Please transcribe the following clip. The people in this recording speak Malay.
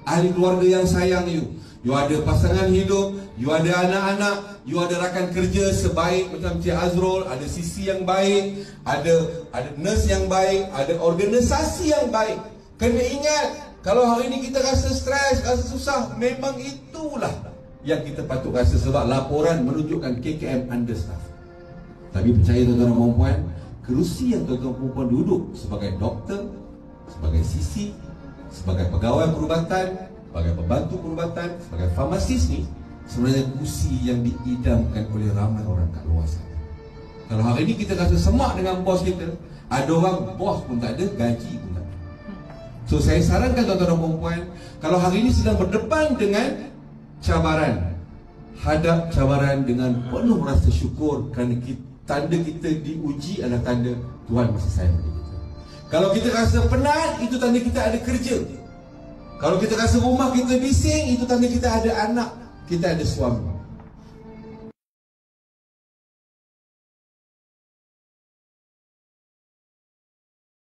ahli keluarga yang sayang you. You ada pasangan hidup, you ada anak-anak, you ada rakan kerja sebaik macam Cik Azrul, ada sisi yang baik, ada nurse yang baik, ada organisasi yang baik. Kena ingat, kalau hari ini kita rasa stres, rasa susah, memang itulah yang kita patut rasa, sebab laporan menunjukkan KKM understaff. Tapi percaya tuan-tuan dan puan, kerusi yang tuan-tuan dan puan duduk sebagai doktor, sebagai sisi, sebagai pegawai perubatan, sebagai pembantu perubatan, sebagai farmasis ni, sebenarnya kursi yang diidamkan oleh ramai orang kat luar sana. Kalau hari ini kita rasa semak dengan bos kita, ada orang bos pun tak ada, gaji pun tak ada. So saya sarankan tuan-tuan dan puan, kalau hari ini sedang berdepan dengan cabaran, hadap cabaran dengan penuh rasa syukur, kerana tanda kita diuji adalah tanda Tuhan masih sayang kita. Kalau kita rasa penat, itu tanda kita ada kerja. Kalau kita rasa rumah kita bising, itu tanda kita ada anak, kita ada suami.